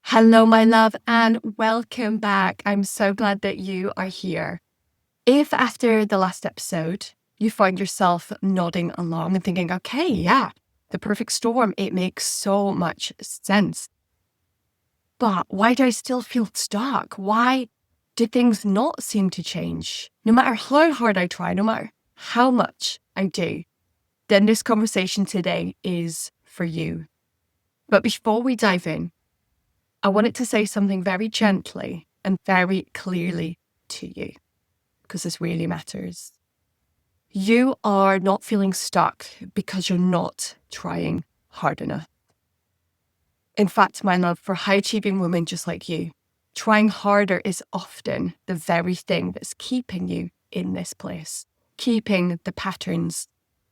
Hello, my love, and welcome back. I'm so glad that you are here. If after the last episode, you find yourself nodding along and thinking, okay, yeah, the perfect storm, it makes so much sense. But why do I still feel stuck? Why do things not seem to change? No matter how hard I try, no matter how much I do, then this conversation today is for you. But before we dive in, I wanted to say something very gently and very clearly to you, because this really matters. You are not feeling stuck because you're not trying hard enough. In fact, my love, for high-achieving women just like you, trying harder is often the very thing that's keeping you in this place, keeping the patterns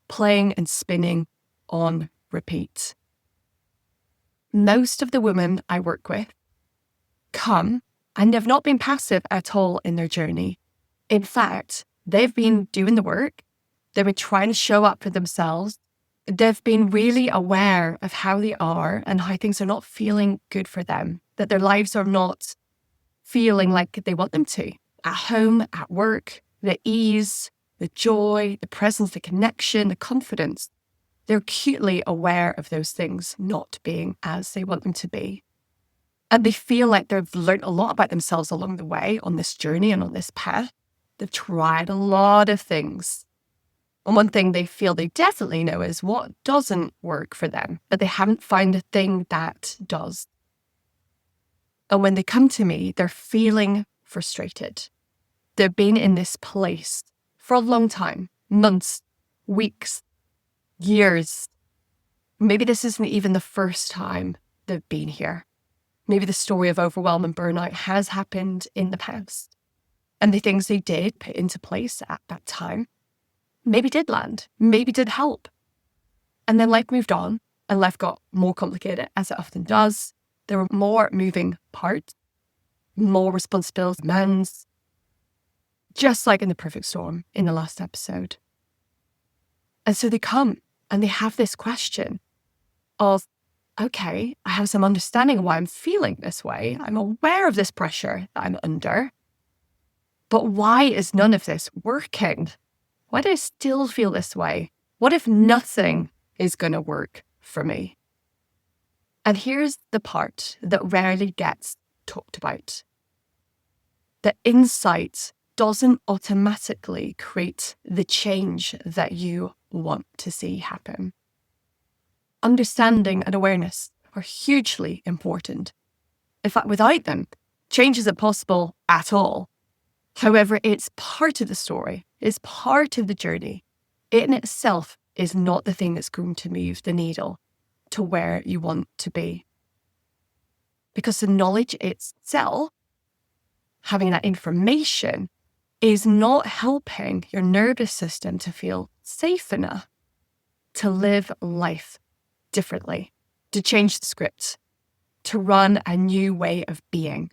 playing and spinning on repeat. Most of the women I work with come and they've not been passive at all in their journey. In fact, they've been doing the work. They've been trying to show up for themselves. They've been really aware of how they are and how things are not feeling good for them, that their lives are not feeling like they want them to. At home, at work, the ease, the joy, the presence, the connection, the confidence. They're acutely aware of those things not being as they want them to be. And they feel like they've learned a lot about themselves along the way on this journey and on this path. They've tried a lot of things. And one thing they feel they definitely know is what doesn't work for them, but they haven't found a thing that does. And when they come to me, they're feeling frustrated. They've been in this place for a long time, months, weeks, years. Maybe this isn't even the first time they've been here. Maybe the story of overwhelm and burnout has happened in the past. And the things they did put into place at that time maybe did land, maybe did help. And then life moved on and life got more complicated, as it often does. There were more moving parts, more responsibilities, demands, just like in the perfect storm in the last episode. And so they come and they have this question of, okay, I have some understanding of why I'm feeling this way. I'm aware of this pressure that I'm under. But why is none of this working? Why do I still feel this way? What if nothing is going to work for me? And here's the part that rarely gets talked about. The insight doesn't automatically create the change that you want to see happen. Understanding and awareness are hugely important. In fact, without them, change isn't possible at all. However, it's part of the story, it's part of the journey. It in itself is not the thing that's going to move the needle to where you want to be. Because the knowledge itself, having that information, is not helping your nervous system to feel safe enough to live life differently, to change the script, to run a new way of being.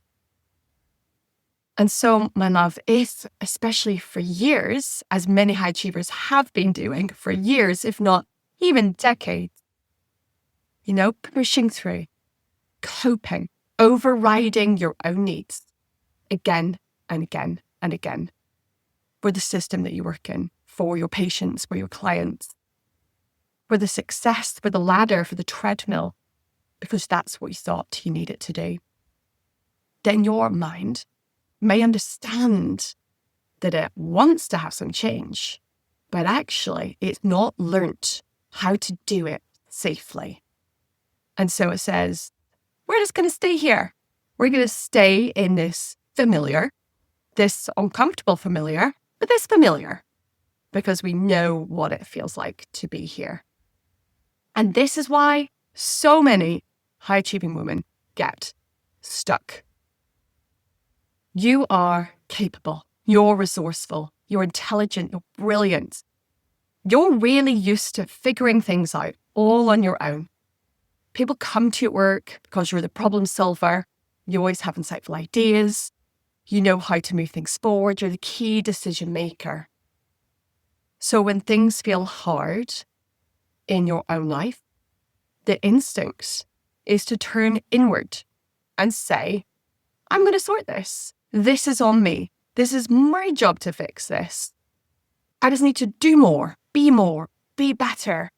And so, my love, if, especially for years, as many high achievers have been doing for years, if not even decades, pushing through, coping, overriding your own needs again and again and again for the system that you work in, for your patients, for your clients, for the success, for the ladder, for the treadmill, because that's what you thought you needed to do, then your mind may understand that it wants to have some change, but actually it's not learnt how to do it safely. And so it says, we're just going to stay here. We're going to stay in this familiar, this uncomfortable familiar, but this familiar, because we know what it feels like to be here. And this is why so many high-achieving women get stuck. You are capable, you're resourceful, you're intelligent, you're brilliant. You're really used to figuring things out all on your own. People come to your work because you're the problem solver. You always have insightful ideas. You know how to move things forward. You're the key decision maker. So when things feel hard in your own life, the instinct is to turn inward and say, I'm going to sort this. This is on me. This is my job to fix this. I just need to do more, be better,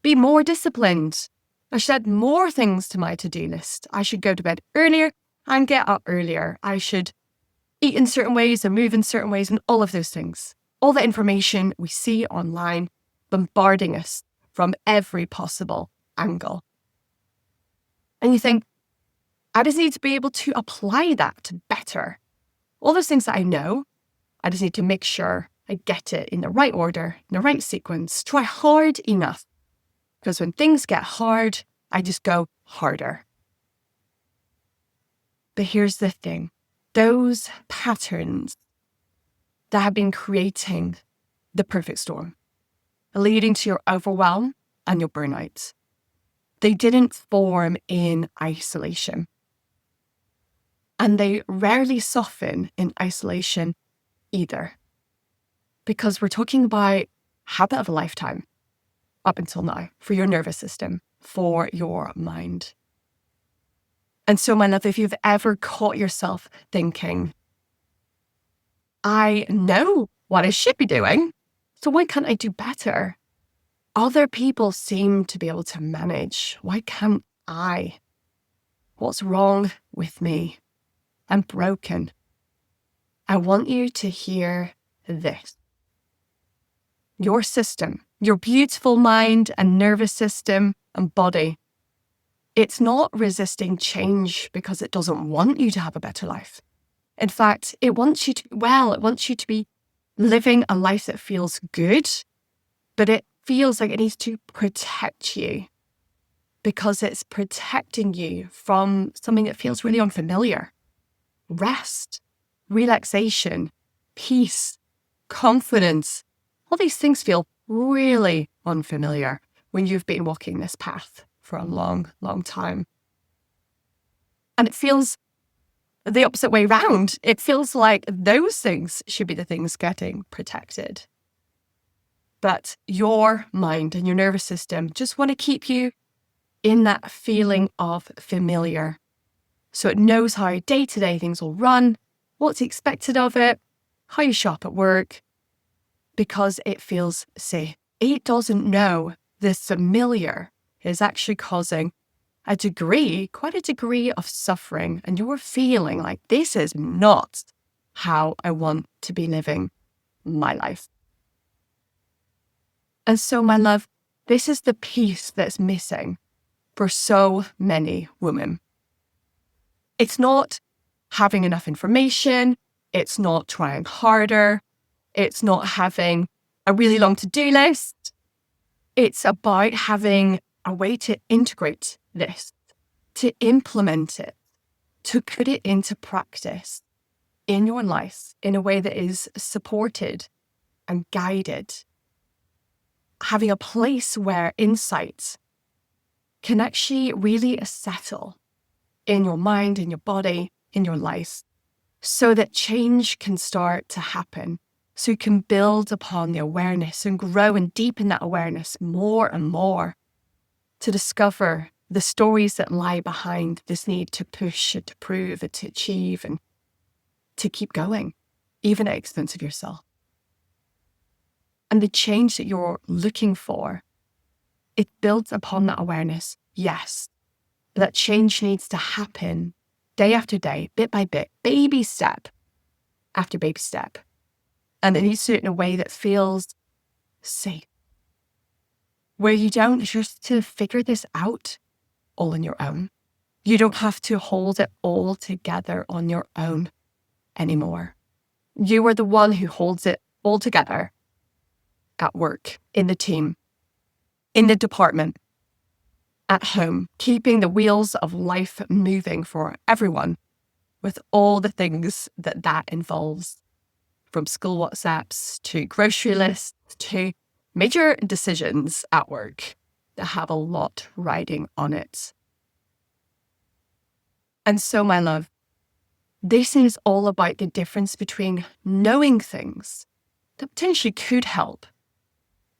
be more disciplined. I should add more things to my to-do list. I should go to bed earlier and get up earlier. I should eat in certain ways and move in certain ways and all of those things. All the information we see online bombarding us from every possible angle. And you think, I just need to be able to apply that better. All those things that I know, I just need to make sure I get it in the right order, in the right sequence, try hard enough. Because when things get hard, I just go harder. But here's the thing. Those patterns that have been creating the perfect storm, leading to your overwhelm and your burnout, they didn't form in isolation. And they rarely soften in isolation either. Because we're talking about habit of a lifetime up until now for your nervous system, for your mind. And so, my love, if you've ever caught yourself thinking, I know what I should be doing, so why can't I do better? Other people seem to be able to manage. Why can't I? What's wrong with me? I'm broken. I want you to hear this. Your system, your beautiful mind and nervous system and body, it's not resisting change because it doesn't want you to have a better life. In fact, it wants you to be well. It wants you to be living a life that feels good, but it feels like it needs to protect you because it's protecting you from something that feels really unfamiliar. Rest, relaxation, peace, confidence. All these things feel really unfamiliar when you've been walking this path for a long, long time. And it feels the opposite way round. It feels like those things should be the things getting protected. But your mind and your nervous system just want to keep you in that feeling of familiar. So it knows how day-to-day things will run, what's expected of it, how you show up at work, because it feels safe. It doesn't know this familiar is actually causing quite a degree of suffering. And you're feeling like this is not how I want to be living my life. And so, my love, this is the piece that's missing for so many women. It's not having enough information. It's not trying harder. It's not having a really long to-do list. It's about having a way to integrate this, to implement it, to put it into practice in your life in a way that is supported and guided. Having a place where insights can actually really settle in your mind, in your body, in your life, so that change can start to happen. So you can build upon the awareness and grow and deepen that awareness more and more to discover the stories that lie behind this need to push and to prove and to achieve and to keep going, even at the expense of yourself. And the change that you're looking for, it builds upon that awareness, yes. That change needs to happen day after day, bit by bit, baby step after baby step. And it needs to do it in a way that feels safe, where you don't just to figure this out all on your own. You don't have to hold it all together on your own anymore. You are the one who holds it all together at work, in the team, in the department, at home, keeping the wheels of life moving for everyone with all the things that involves, from school WhatsApps to grocery lists to major decisions at work that have a lot riding on it. And so, my love, this is all about the difference between knowing things that potentially could help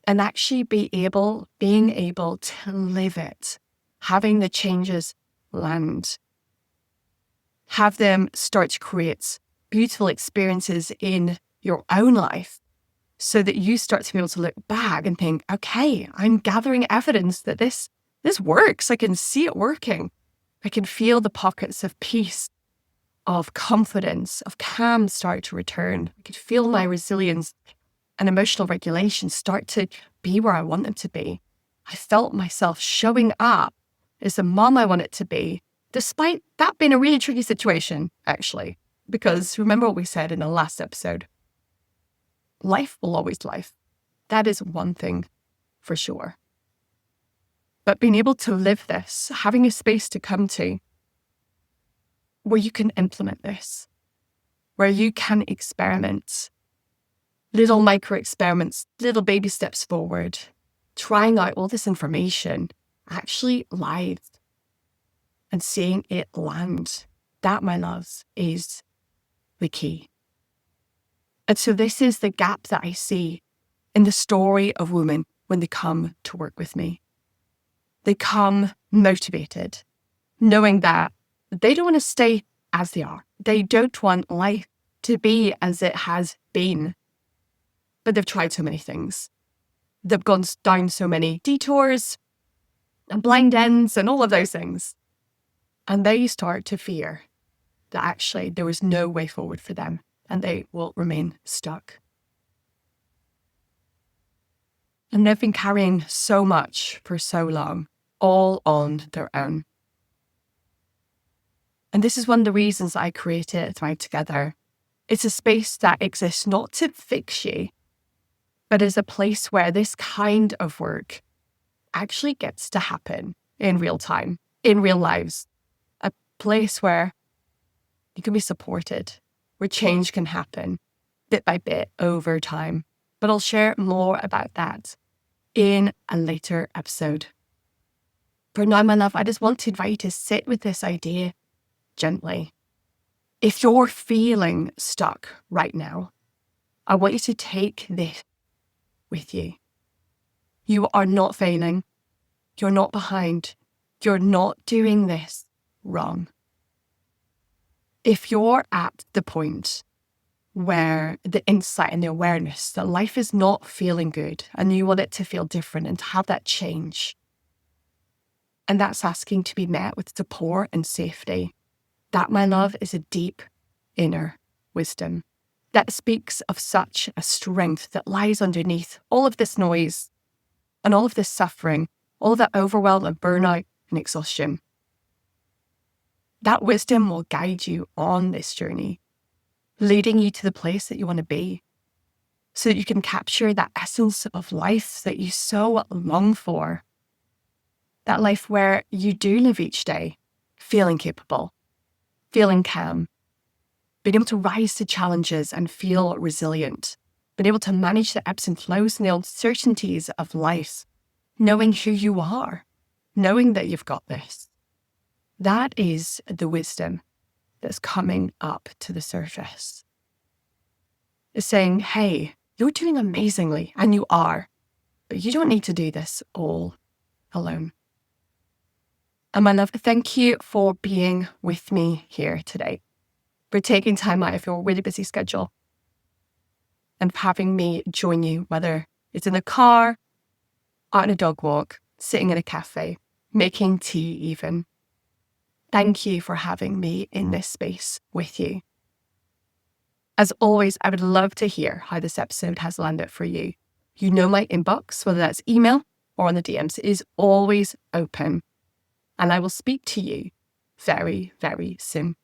and actually being able to live it, having the changes land. Have them start to create beautiful experiences in your own life so that you start to be able to look back and think, okay, I'm gathering evidence that this works. I can see it working. I can feel the pockets of peace, of confidence, of calm start to return. I can feel my resilience and emotional regulation start to be where I want them to be. I felt myself showing up as the mom I want it to be, despite that being a really tricky situation, actually. Because remember what we said in the last episode, life will always life. That is one thing for sure. But being able to live this, having a space to come to where you can implement this, where you can experiment, little micro experiments, little baby steps forward, trying out all this information, actually live and seeing it land. That, my loves, is the key. And so this is the gap that I see in the story of women when they come to work with me. They come motivated, knowing that they don't want to stay as they are. They don't want life to be as it has been. But they've tried so many things. They've gone down so many detours and blind ends and all of those things. And they start to fear that actually there is no way forward for them and they will remain stuck. And they've been carrying so much for so long, all on their own. And this is one of the reasons I created Thrive Together. It's a space that exists not to fix you, but as a place where this kind of work actually gets to happen in real time, in real lives. A place where you can be supported, where change can happen bit by bit over time. But I'll share more about that in a later episode. For now, my love, I just want to invite you to sit with this idea gently. If you're feeling stuck right now, I want you to take this with you. You are not failing. You're not behind. You're not doing this wrong. If you're at the point where the insight and the awareness that life is not feeling good and you want it to feel different and to have that change, and that's asking to be met with support and safety, that, my love, is a deep inner wisdom that speaks of such a strength that lies underneath all of this noise and all of this suffering, all of that overwhelm and burnout and exhaustion. That wisdom will guide you on this journey, leading you to the place that you want to be, so that you can capture that essence of life that you so long for. That life where you do live each day feeling capable, feeling calm, being able to rise to challenges and feel resilient, being able to manage the ebbs and flows and the uncertainties of life, knowing who you are, knowing that you've got this. That is the wisdom that's coming up to the surface. It's saying, hey, you're doing amazingly, and you are, but you don't need to do this all alone. And my love, thank you for being with me here today, for taking time out of your really busy schedule and having me join you, whether it's in the car, out on a dog walk, sitting in a cafe, making tea even. Thank you for having me in this space with you. As always, I would love to hear how this episode has landed for you. You know my inbox, whether that's email or on the DMs, is always open. And I will speak to you very, very soon.